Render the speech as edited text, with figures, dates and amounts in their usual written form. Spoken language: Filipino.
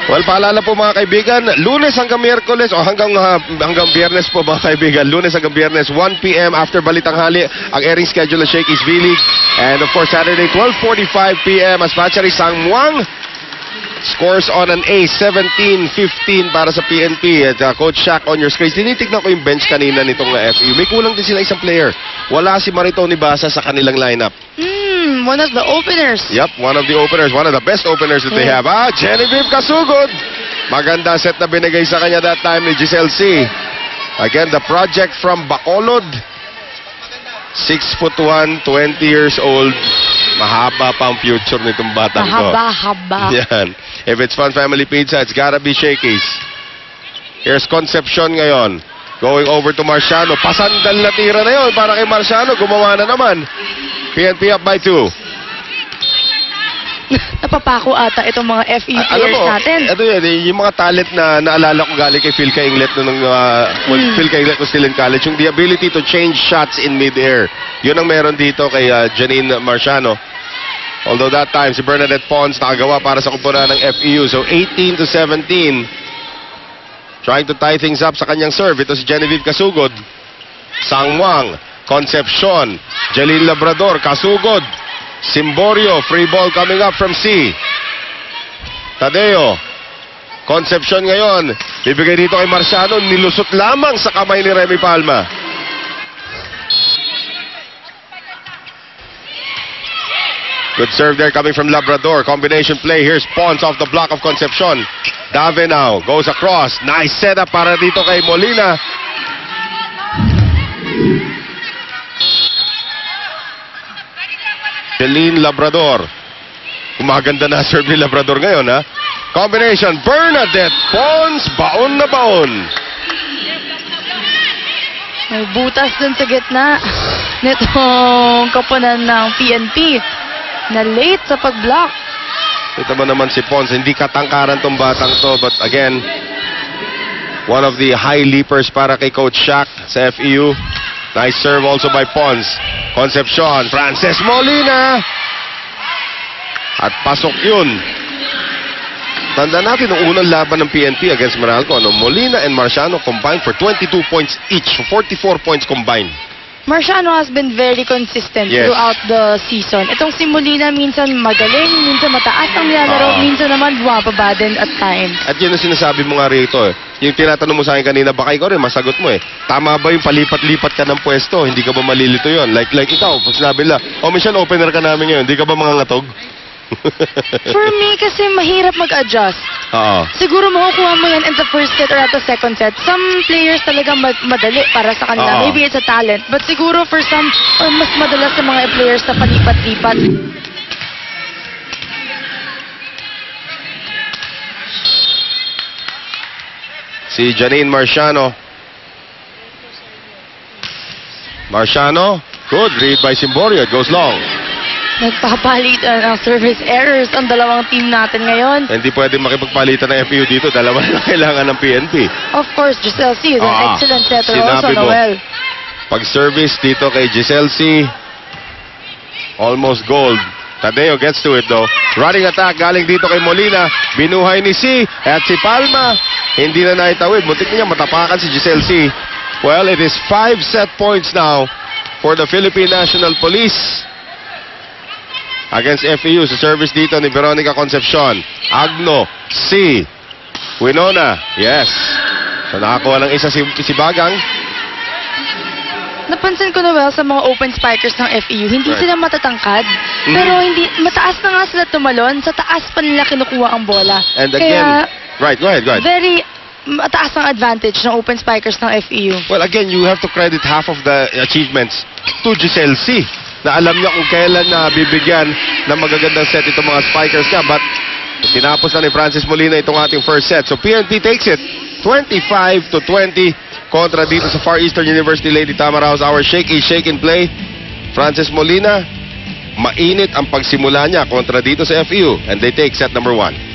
Well, paalala po mga kaibigan, Lunes hanggang Miyerkules o hanggang Biyernes po mga kaibigan. Lunes hanggang Biyernes, 1 p.m. after Balitanghali, ang airing schedule ng Shakey's V-League. And of course, Saturday, 12:45 p.m. as Pachari Sangmuang scores on an ace, 17-15 para sa PNP. At Coach Shaq on your screen. Tinitignan ko yung bench kanina nitong FEU. May kulang din sila isang player. Wala si Maritoni Basa sa kanilang lineup. One of the openers. Yep, one of the openers. One of the best openers that they have. Genevieve Kasugod. Maganda set na binigay sa kanya that time ni Giselle C. Again, the project from Bacolod. 6'1", 20 years old. Mahaba pa ang future nitong batang to. Mahaba-haba. Yan. If it's Fun Family Pizza, it's gotta be Shakey's. Here's Concepcion ngayon. Going over to Marciano. Pasandal na tira na yun para kay Marciano. Gumawa na naman. PNP up by 2. Napapako ata itong mga FE players natin. Ito yun, yung mga talent na naalala ko galing kay Phil Cainglet nung Phil Cainglet was still in college. Yung the ability to change shots in mid-air. Yun ang meron dito kay Janine Marciano. Although that time, si Bernadette Pons nakagawa para sa kumpuna ng FEU. So 18-17. Trying to tie things up sa kanyang serve. Ito si Genevieve Kasugod. Sangmuang. Concepcion. Jeline Labrador. Kasugod. Simborio. Free ball coming up from C. Tadeo. Concepcion ngayon. Bibigay dito kay Marciano. Nilusot lamang sa kamay ni Remy Palma. Good serve there coming from Labrador. Combination play. Here's Pons off the block of Concepcion. Davenau goes across. Nice setup para dito kay Molina. Jeline Labrador. Kumaganda na serve ni Labrador ngayon, ha? Combination. Bernadette Pons. Baon na baon. May butas dun sa gitna nitong kapunan ng PNP na late sa pag-block. Ito mo naman si Pons. Hindi katangkaran tong batang to. But again, one of the high leapers para kay Coach Shaq sa FEU. Nice serve also by Pons. Concepcion. Frances Molina. At pasok yun. Tanda natin ang unang laban ng PNP against Meralco. Molina and Marciano combined for 22 points each. 44 points combined. Marciano has been very consistent throughout the season. Itong si Molina minsan magaling, minsan mataas ang nilalaro, minsan naman bumababa din at times. At yun ang sinasabi mo nga rito eh. Yung tinatanong mo sa akin kanina, baka ikaw rin masagot mo eh. Tama ba yung palipat-lipat ka ng pwesto? Hindi ka ba malilito yun? Like ikaw, pag sinabi nila, Michelle, opener ka namin ngayon. Hindi ka ba mangangatog? For me, kasi mahirap mag-adjust. Siguro makukuha mo yan in the first set or at the second set. Some players talaga madali para sa kanila. Maybe it's a talent. But siguro for some, or mas madalas sa mga players na palipat-lipat. Si Janine Marciano. Marciano. Good read by Simborio. It goes long. Nagpapalitan ng service errors ang dalawang team natin ngayon. Hindi pwede makipagpalitan ng FEU dito. Dalawa na kailangan ng PNP. Of course, Giselle C is an excellent setter also, Noel. Pag-service dito kay Giselle C. Almost gold. Tadeo gets to it though. Running attack galing dito kay Molina. Binuhay ni C. At si Palma, hindi na naitawid. Muntik niya matapakan si Giselle C. Well, it is 5 set points now for the Philippine National Police against FEU. Sa service dito ni Veronica Concepcion. Agno, C. Winona, yes. So nakakuha ng isa si Bagang. Napansin ko na sa mga open spikers ng FEU, hindi sila matatangkad. Pero hindi mataas na nga sila tumalon. Sa taas pa nila kinukuha ang bola. And again, go ahead. Very mataas ang advantage ng open spikers ng FEU. Well, again, you have to credit half of the achievements to Giselle C. Na alam niya kung kailan na bibigyan ng magagandang set itong mga spikers ka. But tinapos na ni Frances Molina itong ating first set. So PNP takes it 25-20 kontra dito sa Far Eastern University Lady Tamaraos. Our shake and play. Frances Molina, mainit ang pagsimula niya kontra dito sa FEU. And they take set number 1.